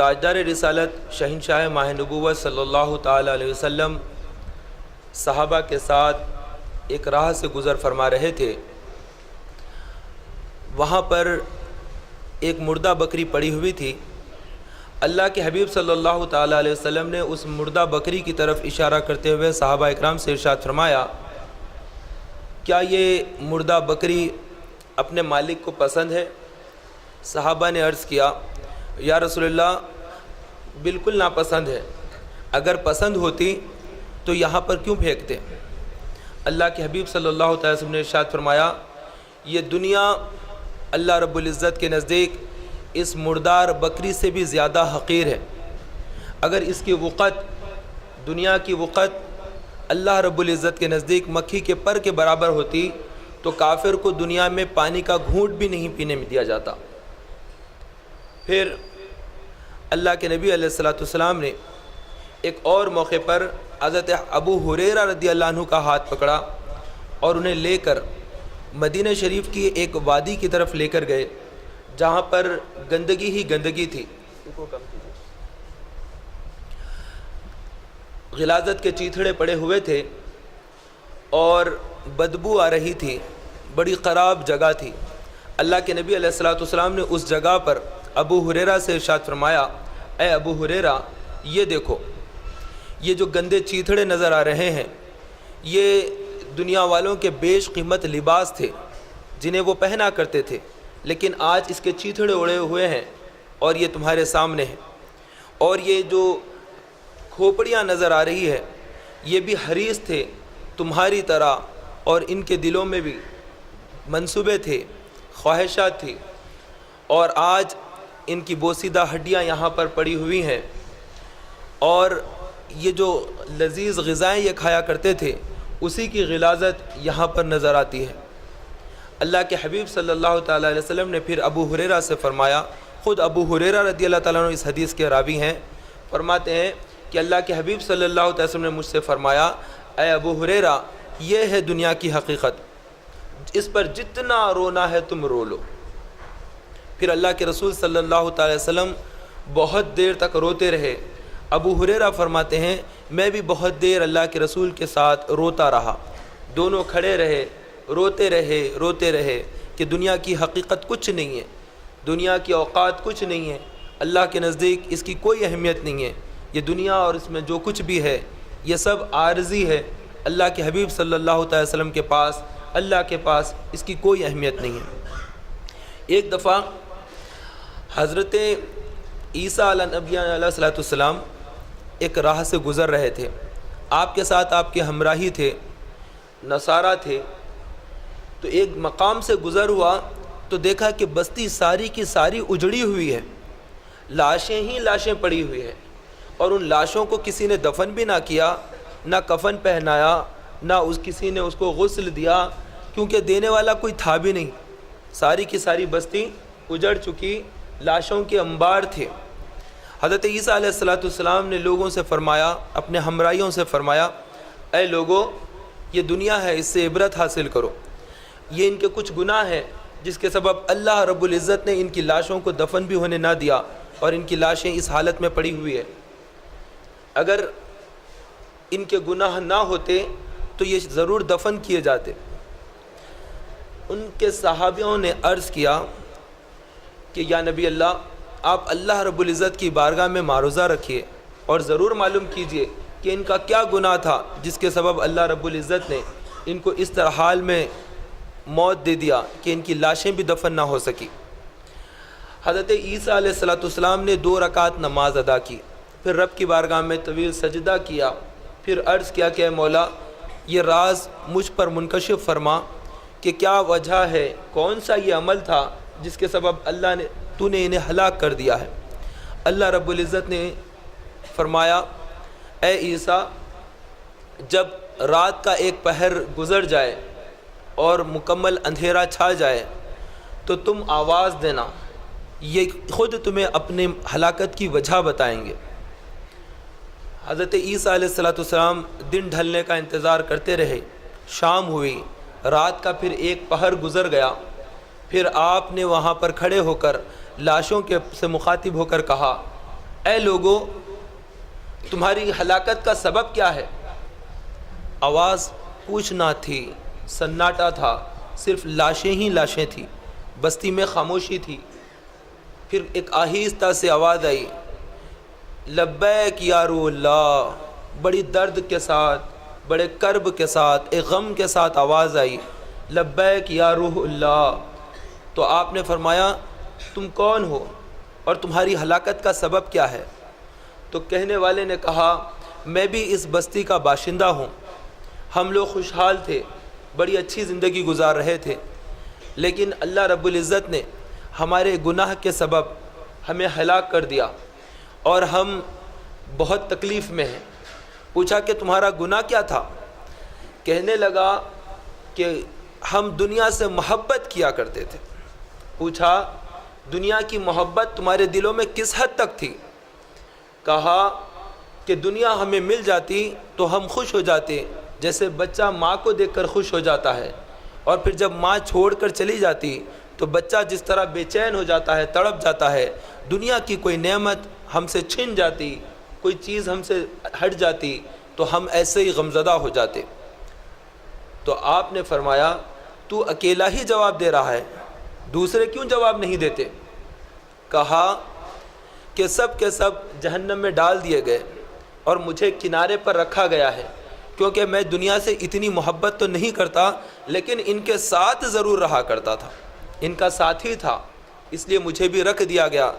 تاجدار رسالت شہنشاہ ماہ نبوت صلی اللہ تعالیٰ علیہ وسلم صحابہ کے ساتھ ایک راہ سے گزر فرما رہے تھے۔ وہاں پر ایک مردہ بکری پڑی ہوئی تھی۔ اللہ کے حبیب صلی اللہ تعالیٰ علیہ وسلم نے اس مردہ بکری کی طرف اشارہ کرتے ہوئے صحابہ اکرام سے ارشاد فرمایا، کیا یہ مردہ بکری اپنے مالک کو پسند ہے؟ صحابہ نے عرض کیا، یا رسول اللہ بالکل ناپسند ہے، اگر پسند ہوتی تو یہاں پر کیوں پھینکتے؟ اللہ کے حبیب صلی اللہ تعالیٰ وسلم نے ارشاد فرمایا، یہ دنیا اللہ رب العزت کے نزدیک اس مردار بکری سے بھی زیادہ حقیر ہے۔ اگر اس کی وقت، دنیا کی وقت اللہ رب العزت کے نزدیک مکھی کے پر کے برابر ہوتی تو کافر کو دنیا میں پانی کا گھونٹ بھی نہیں پینے میں دیا جاتا۔ پھر اللہ کے نبی علیہ الصلوۃ والسلام نے ایک اور موقع پر حضرت ابو ہریرہ رضی اللہ عنہ کا ہاتھ پکڑا اور انہیں لے کر مدینہ شریف کی ایک وادی کی طرف لے کر گئے جہاں پر گندگی ہی گندگی تھی۔ غلاظت کے چیتھڑے پڑے ہوئے تھے اور بدبو آ رہی تھی، بڑی خراب جگہ تھی۔ اللہ کے نبی علیہ الصلوۃ والسلام نے اس جگہ پر ابو ہریرہ سے ارشاد فرمایا، اے ابو ہریرہ، یہ دیکھو، یہ جو گندے چیتھڑے نظر آ رہے ہیں یہ دنیا والوں کے بیش قیمت لباس تھے جنہیں وہ پہنا کرتے تھے، لیکن آج اس کے چیتھڑے اڑے ہوئے ہیں اور یہ تمہارے سامنے ہیں۔ اور یہ جو کھوپڑیاں نظر آ رہی ہے یہ بھی حریص تھے تمہاری طرح، اور ان کے دلوں میں بھی منصوبے تھے، خواہشات تھی، اور آج ان کی بوسیدہ ہڈیاں یہاں پر پڑی ہوئی ہیں، اور یہ جو لذیذ غذائیں یہ کھایا کرتے تھے اسی کی غلاظت یہاں پر نظر آتی ہے۔ اللہ کے حبیب صلی اللہ تعالیٰ علیہ وسلم نے پھر ابو ہریرہ سے فرمایا، خود ابو ہریرہ رضی اللہ تعالیٰ عنہ اس حدیث کے راوی ہیں، فرماتے ہیں کہ اللہ کے حبیب صلی اللہ علیہ وسلم نے مجھ سے فرمایا، اے ابو ہریرہ، یہ ہے دنیا کی حقیقت، اس پر جتنا رونا ہے تم رو لو۔ پھر اللہ کے رسول صلی اللہ تعالیٰ علیہ وسلم بہت دیر تک روتے رہے۔ ابو ہریرہ فرماتے ہیں میں بھی بہت دیر اللہ کے رسول کے ساتھ روتا رہا، دونوں کھڑے رہے، روتے رہے کہ دنیا کی حقیقت کچھ نہیں ہے، دنیا کی اوقات کچھ نہیں ہے، اللہ کے نزدیک اس کی کوئی اہمیت نہیں ہے، یہ دنیا اور اس میں جو کچھ بھی ہے یہ سب عارضی ہے، اللہ کے حبیب صلی اللہ تعالی وسلم کے پاس، اللہ کے پاس اس کی کوئی اہمیت نہیں ہے۔ ایک دفعہ حضرت عیسیٰ علیہ نبی علیہ الصلوۃ والسلام ایک راہ سے گزر رہے تھے، آپ کے ساتھ آپ کے ہمراہی تھے، نصارہ تھے، تو ایک مقام سے گزر ہوا تو دیکھا کہ بستی ساری کی ساری اجڑی ہوئی ہے، لاشیں ہی لاشیں پڑی ہوئی ہیں، اور ان لاشوں کو کسی نے دفن بھی نہ کیا، نہ کفن پہنایا، نہ کسی نے اس کو غسل دیا، کیونکہ دینے والا کوئی تھا بھی نہیں، ساری کی ساری بستی اجڑ چکی، لاشوں کے انبار تھے۔ حضرت عیسیٰ علیہ الصلوۃ والسلام نے لوگوں سے فرمایا، اپنے ہمراہیوں سے فرمایا، اے لوگو، یہ دنیا ہے، اس سے عبرت حاصل کرو، یہ ان کے کچھ گناہ ہیں جس کے سبب اللہ رب العزت نے ان کی لاشوں کو دفن بھی ہونے نہ دیا اور ان کی لاشیں اس حالت میں پڑی ہوئی ہے۔ اگر ان کے گناہ نہ ہوتے تو یہ ضرور دفن کیے جاتے۔ ان کے صحابیوں نے عرض کیا کہ یا نبی اللہ، آپ اللہ رب العزت کی بارگاہ میں معروضہ رکھیے اور ضرور معلوم کیجئے کہ ان کا کیا گناہ تھا جس کے سبب اللہ رب العزت نے ان کو اس طرح حال میں موت دے دیا کہ ان کی لاشیں بھی دفن نہ ہو سکی۔ حضرت عیسیٰ علیہ الصلوۃ والسلام نے 2 رکعت نماز ادا کی، پھر رب کی بارگاہ میں طویل سجدہ کیا، پھر عرض کیا کہ اے مولا، یہ راز مجھ پر منکشف فرما کہ کیا وجہ ہے، کون سا یہ عمل تھا جس کے سبب تو نے انہیں ہلاک کر دیا ہے۔ اللہ رب العزت نے فرمایا، اے عیسیٰ، جب رات کا ایک پہر گزر جائے اور مکمل اندھیرا چھا جائے تو تم آواز دینا، یہ خود تمہیں اپنے ہلاکت کی وجہ بتائیں گے۔ حضرت عیسیٰ علیہ السلام دن ڈھلنے کا انتظار کرتے رہے، شام ہوئی، رات کا پھر ایک پہر گزر گیا، پھر آپ نے وہاں پر کھڑے ہو کر لاشوں کے سے مخاطب ہو کر کہا اے لوگو تمہاری ہلاکت کا سبب کیا ہے؟ آواز کچھ نہ تھی، سناٹا تھا، صرف لاشیں ہی لاشیں تھیں، بستی میں خاموشی تھی۔ پھر ایک آہستہ سے آواز آئی، لبیک یا روح اللہ، بڑی درد کے ساتھ، بڑے کرب کے ساتھ، ایک غم کے ساتھ آواز آئی، لبیک یا روح اللہ۔ تو آپ نے فرمایا تم کون ہو اور تمہاری ہلاکت کا سبب کیا ہے؟ تو کہنے والے نے کہا میں بھی اس بستی کا باشندہ ہوں، ہم لوگ خوشحال تھے، بڑی اچھی زندگی گزار رہے تھے، لیکن اللہ رب العزت نے ہمارے گناہ کے سبب ہمیں ہلاک کر دیا اور ہم بہت تکلیف میں ہیں۔ پوچھا کہ تمہارا گناہ کیا تھا؟ کہنے لگا کہ ہم دنیا سے محبت کیا کرتے تھے۔ پوچھا دنیا کی محبت تمہارے دلوں میں کس حد تک تھی؟ کہا کہ دنیا ہمیں مل جاتی تو ہم خوش ہو جاتے، جیسے بچہ ماں کو دیکھ کر خوش ہو جاتا ہے، اور پھر جب ماں چھوڑ کر چلی جاتی تو بچہ جس طرح بے چین ہو جاتا ہے، تڑپ جاتا ہے، دنیا کی کوئی نعمت ہم سے چھن جاتی، کوئی چیز ہم سے ہٹ جاتی تو ہم ایسے ہی غمزدہ ہو جاتے۔ تو آپ نے فرمایا تو اکیلا ہی جواب دے رہا ہے، دوسرے کیوں جواب نہیں دیتے؟ کہا کہ سب کے سب جہنم میں ڈال دیے گئے اور مجھے کنارے پر رکھا گیا ہے، کیونکہ میں دنیا سے اتنی محبت تو نہیں کرتا لیکن ان کے ساتھ ضرور رہا کرتا تھا، ان کا ساتھی تھا، اس لیے مجھے بھی رکھ دیا گیا۔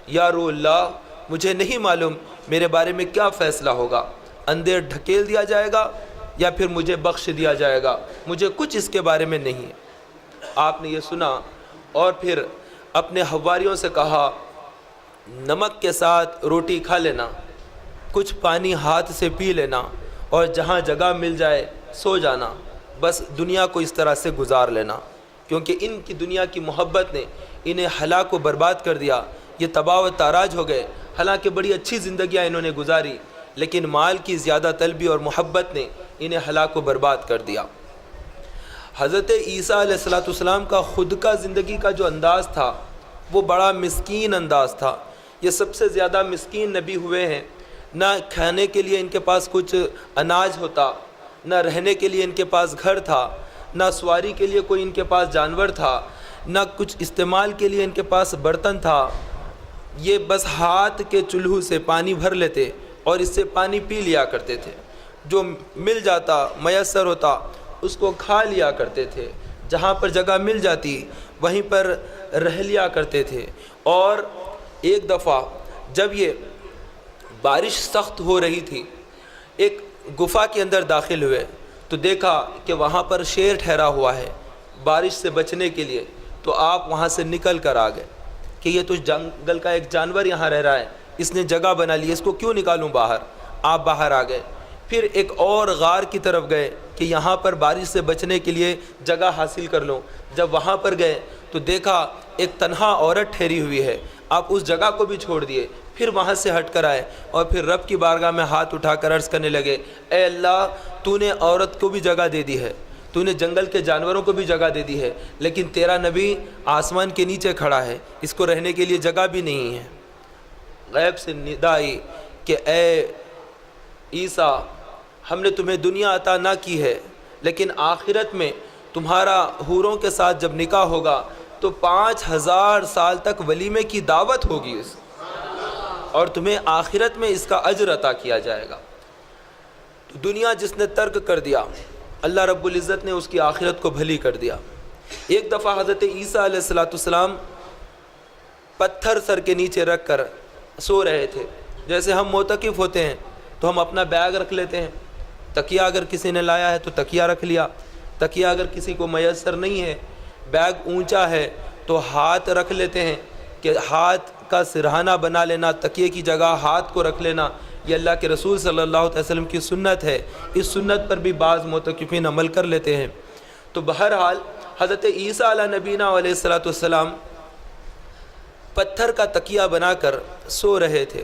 یا روح اللہ مجھے نہیں معلوم میرے بارے میں کیا فیصلہ ہوگا، اندر ڈھکیل دیا جائے گا یا پھر مجھے بخش دیا جائے گا، مجھے کچھ اس کے بارے میں نہیں ہے۔ آپ نے یہ سنا اور پھر اپنے حواریوں سے کہا نمک کے ساتھ روٹی کھا لینا، کچھ پانی ہاتھ سے پی لینا اور جہاں جگہ مل جائے سو جانا، بس دنیا کو اس طرح سے گزار لینا، کیونکہ ان کی دنیا کی محبت نے انہیں ہلاک و برباد کر دیا، یہ تباہ و تاراج ہو گئے۔ حالانکہ بڑی اچھی زندگیاں انہوں نے گزاری لیکن مال کی زیادہ طلبی اور محبت نے انہیں ہلاک و برباد کر دیا۔ حضرت عیسیٰ علیہ السلام کا خود کا زندگی کا جو انداز تھا وہ بڑا مسکین انداز تھا۔ یہ سب سے زیادہ مسکین نبی ہوئے ہیں، نہ کھانے کے لیے ان کے پاس کچھ اناج ہوتا، نہ رہنے کے لیے ان کے پاس گھر تھا، نہ سواری کے لیے کوئی ان کے پاس جانور تھا، نہ کچھ استعمال کے لیے ان کے پاس برتن تھا۔ یہ بس ہاتھ کے چولہوں سے پانی بھر لیتے اور اس سے پانی پی لیا کرتے تھے، جو مل جاتا میسر ہوتا اس کو کھا لیا کرتے تھے، جہاں پر جگہ مل جاتی وہیں پر رہ لیا کرتے تھے۔ اور ایک دفعہ جب یہ بارش سخت ہو رہی تھی، ایک گفا کے اندر داخل ہوئے تو دیکھا کہ وہاں پر شیر ٹھہرا ہوا ہے بارش سے بچنے کے لیے، تو آپ وہاں سے نکل کر آ گئے کہ یہ تو جنگل کا ایک جانور یہاں رہ رہا ہے، اس نے جگہ بنا لی، اس کو کیوں نکالوں باہر؟ آپ باہر آ گئے۔ پھر ایک اور غار کی طرف گئے کہ یہاں پر بارش سے بچنے کے لیے جگہ حاصل کر لوں۔ جب وہاں پر گئے تو دیکھا ایک تنہا عورت ٹھہری ہوئی ہے، آپ اس جگہ کو بھی چھوڑ دیے، پھر وہاں سے ہٹ کر آئے اور پھر رب کی بارگاہ میں ہاتھ اٹھا کر عرض کرنے لگے، اے اللہ تو نے عورت کو بھی جگہ دے دی ہے، تو نے جنگل کے جانوروں کو بھی جگہ دے دی ہے، لیکن تیرا نبی آسمان کے نیچے کھڑا ہے، اس کو رہنے کے لیے جگہ بھی نہیں ہے۔ غیب سے ندا آئی کہ اے عیسیٰ ہم نے تمہیں دنیا عطا نہ کی ہے، لیکن آخرت میں تمہارا حوروں کے ساتھ جب نکاح ہوگا تو 5000 سال تک ولیمے کی دعوت ہوگی اس، اور تمہیں آخرت میں اس کا اجر عطا کیا جائے گا۔ تو دنیا جس نے ترک کر دیا، اللہ رب العزت نے اس کی آخرت کو بھلی کر دیا۔ ایک دفعہ حضرت عیسیٰ علیہ السلام پتھر سر کے نیچے رکھ کر سو رہے تھے۔ جیسے ہم معتکف ہوتے ہیں تو ہم اپنا بیگ رکھ لیتے ہیں، تکیہ اگر کسی نے لایا ہے تو تکیہ رکھ لیا، تکیہ اگر کسی کو میسر نہیں ہے، بیگ اونچا ہے تو ہاتھ رکھ لیتے ہیں کہ ہاتھ کا سرہانہ بنا لینا، تکیے کی جگہ ہاتھ کو رکھ لینا، یہ اللہ کے رسول صلی اللہ علیہ وسلم کی سنت ہے۔ اس سنت پر بھی بعض معتکفین عمل کر لیتے ہیں۔ تو بہرحال حضرت عیسیٰ علیہ نبینا علیہ السلام پتھر کا تکیہ بنا کر سو رہے تھے۔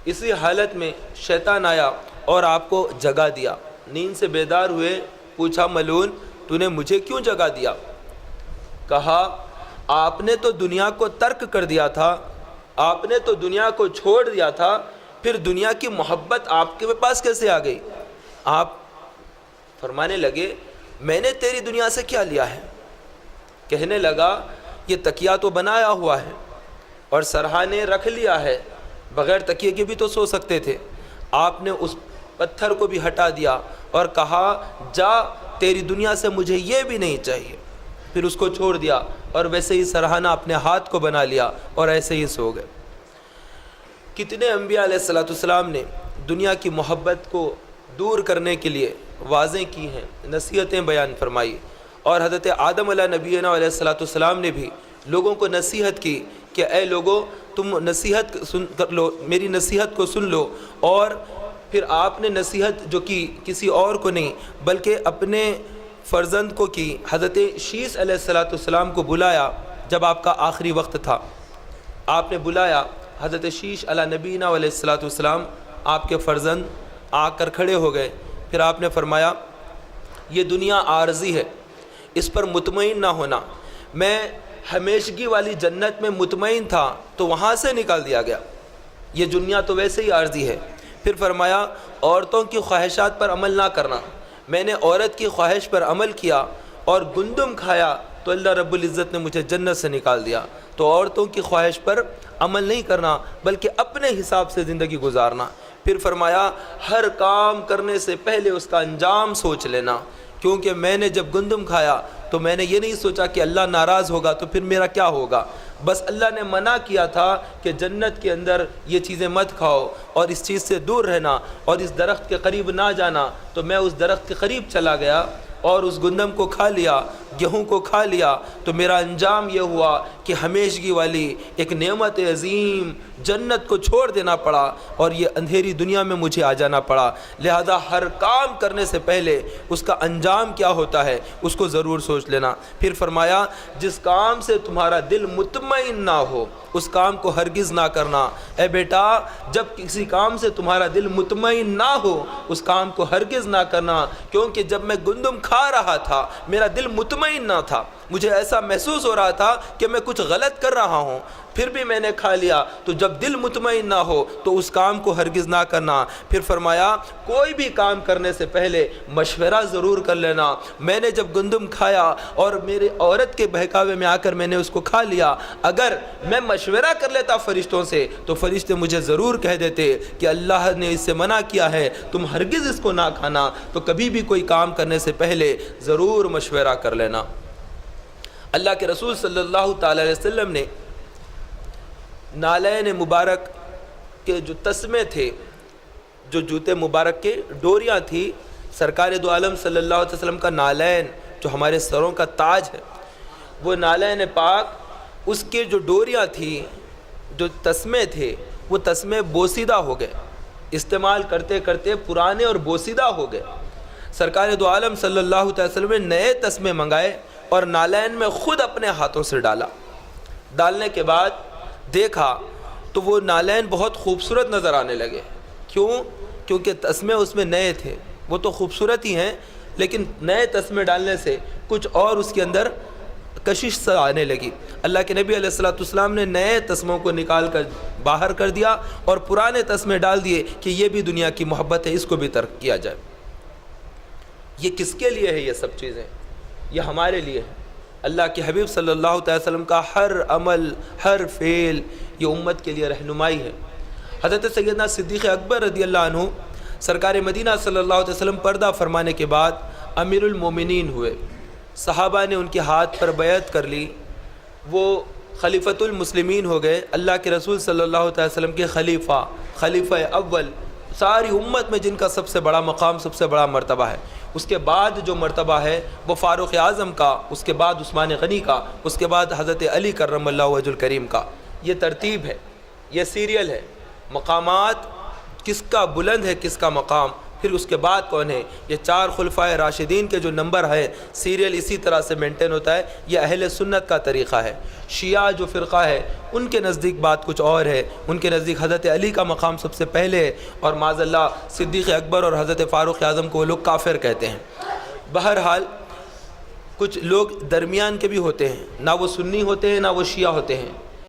اسی حالت میں شیطان آیا اور آپ کو جگا دیا، نیند سے بیدار ہوئے، پوچھا ملعون تو نے مجھے کیوں جگا دیا؟ کہا آپ نے تو دنیا کو ترک کر دیا تھا آپ نے تو دنیا کو چھوڑ دیا تھا، پھر دنیا کی محبت آپ کے پاس کیسے آ گئی؟ آپ فرمانے لگے میں نے تیری دنیا سے کیا لیا ہے؟ کہنے لگا یہ تکیہ تو بنایا ہوا ہے اور سرہانے رکھ لیا ہے، بغیر تکیے کے بھی تو سو سکتے تھے۔ آپ نے اس پتھر کو بھی ہٹا دیا اور کہا جا تیری دنیا سے مجھے یہ بھی نہیں چاہیے، پھر اس کو چھوڑ دیا اور ویسے ہی سرہانہ اپنے ہاتھ کو بنا لیا اور ایسے ہی سو گئے۔ کتنے انبیاء علیہ السلام نے دنیا کی محبت کو دور کرنے کے لیے واضح کی ہیں، نصیحتیں بیان فرمائی، اور حضرت آدم علیہ نبینا علیہ السلام نے بھی لوگوں کو نصیحت کی کہ اے لوگو تم نصیحت سن کر لو، میری نصیحت کو سن لو۔ اور پھر آپ نے نصیحت جو کی کسی اور کو نہیں بلکہ اپنے فرزند کو کی۔ حضرت شیس علیہ السلام کو بلایا جب آپ کا آخری وقت تھا، آپ نے بلایا حضرت شیش علیہ نبینا علیہ السلام، آپ کے فرزند آ کر کھڑے ہو گئے۔ پھر آپ نے فرمایا یہ دنیا عارضی ہے، اس پر مطمئن نہ ہونا، میں ہمیشگی والی جنت میں مطمئن تھا تو وہاں سے نکال دیا گیا، یہ دنیا تو ویسے ہی عارضی ہے۔ پھر فرمایا عورتوں کی خواہشات پر عمل نہ کرنا، میں نے عورت کی خواہش پر عمل کیا اور گندم کھایا تو اللہ رب العزت نے مجھے جنت سے نکال دیا۔ تو عورتوں کی خواہش پر عمل نہیں کرنا بلکہ اپنے حساب سے زندگی گزارنا۔ پھر فرمایا ہر کام کرنے سے پہلے اس کا انجام سوچ لینا، کیونکہ میں نے جب گندم کھایا تو میں نے یہ نہیں سوچا کہ اللہ ناراض ہوگا تو پھر میرا کیا ہوگا، بس اللہ نے منع کیا تھا کہ جنت کے اندر یہ چیزیں مت کھاؤ اور اس چیز سے دور رہنا اور اس درخت کے قریب نہ جانا، تو میں اس درخت کے قریب چلا گیا اور اس گندم کو کھا لیا، گیہوں کو کھا لیا، تو میرا انجام یہ ہوا کہ ہمیشگی والی ایک نعمت عظیم جنت کو چھوڑ دینا پڑا اور یہ اندھیری دنیا میں مجھے آ جانا پڑا۔ لہذا ہر کام کرنے سے پہلے اس کا انجام کیا ہوتا ہے اس کو ضرور سوچ لینا۔ پھر فرمایا جس کام سے تمہارا دل مطمئن نہ ہو اس کام کو ہرگز نہ کرنا۔ اے بیٹا جب کسی کام سے تمہارا دل مطمئن نہ ہو اس کام کو ہرگز نہ کرنا، کیونکہ جب میں گندم کھا رہا تھا میرا دل مطمئن نہ تھا، مجھے ایسا محسوس ہو رہا تھا کہ میں کچھ غلط کر رہا ہوں، پھر بھی میں نے کھا لیا۔ تو جب دل مطمئن نہ ہو تو اس کام کو ہرگز نہ کرنا۔ پھر فرمایا کوئی بھی کام کرنے سے پہلے مشورہ ضرور کر لینا۔ میں نے جب گندم کھایا اور میرے عورت کے بہکاوے میں آ کر میں نے اس کو کھا لیا، اگر میں مشورہ کر لیتا فرشتوں سے تو فرشتے مجھے ضرور کہہ دیتے کہ اللہ نے اس سے منع کیا ہے تم ہرگز اس کو نہ کھانا۔ تو کبھی بھی کوئی کام کرنے سے پہلے ضرور مشورہ کر لینا۔ اللہ کے رسول صلی اللہ تعالی علیہ وسلم نے نالین مبارک کے جو تسمے تھے، جو جوتے مبارک کے ڈوریاں تھی، سرکار دو عالم صلی اللہ علیہ وسلم کا نالین جو ہمارے سروں کا تاج ہے، وہ نالین پاک، اس کے جو ڈوریاں تھیں، جو تسمے تھے، وہ تسمے بوسیدہ ہو گئے، استعمال کرتے کرتے پرانے اور بوسیدہ ہو گئے۔ سرکار دو عالم صلی اللہ علیہ وسلم نے نئے تسمے منگائے اور نالین میں خود اپنے ہاتھوں سے ڈالا۔ ڈالنے کے بعد دیکھا تو وہ نالین بہت خوبصورت نظر آنے لگے۔ کیونکہ تسمے اس میں نئے تھے، وہ تو خوبصورت ہی ہیں لیکن نئے تسمے ڈالنے سے کچھ اور اس کے اندر کشش سے آنے لگی۔ اللہ کے نبی علیہ السلام نے نئے تسموں کو نکال کر باہر کر دیا اور پرانے تسمے ڈال دیے کہ یہ بھی دنیا کی محبت ہے، اس کو بھی ترک کیا جائے۔ یہ کس کے لیے ہے؟ یہ سب چیزیں یہ ہمارے لیے ہے۔ اللہ کے حبیب صلی اللہ علیہ وسلم کا ہر عمل، ہر فعل یہ امت کے لیے رہنمائی ہے۔ حضرت سیدنا صدیق اکبر رضی اللہ عنہ سرکار مدینہ صلی اللہ علیہ وسلم پردہ فرمانے کے بعد امیر المومنین ہوئے، صحابہ نے ان کے ہاتھ پر بیعت کر لی، وہ خلیفۃ المسلمین ہو گئے، اللہ کے رسول صلی اللہ علیہ وسلم کے خلیفہ اول، ساری امت میں جن کا سب سے بڑا مقام، سب سے بڑا مرتبہ ہے۔ اس کے بعد جو مرتبہ ہے وہ فاروق اعظم کا، اس کے بعد عثمان غنی کا، اس کے بعد حضرت علی کرم اللہ وجہ الکریم کا۔ یہ ترتیب ہے، یہ سیریل ہے، مقامات کس کا بلند ہے، کس کا مقام، پھر اس کے بعد کون ہے۔ یہ چار خلفائے راشدین کے جو نمبر ہے، سیریل اسی طرح سے مینٹین ہوتا ہے۔ یہ اہل سنت کا طریقہ ہے۔ شیعہ جو فرقہ ہے ان کے نزدیک بات کچھ اور ہے، ان کے نزدیک حضرت علی کا مقام سب سے پہلے ہے اور معاذ اللہ صدیق اکبر اور حضرت فاروق اعظم کو وہ لوگ کافر کہتے ہیں۔ بہرحال کچھ لوگ درمیان کے بھی ہوتے ہیں، نہ وہ سنی ہوتے ہیں نہ وہ شیعہ ہوتے ہیں،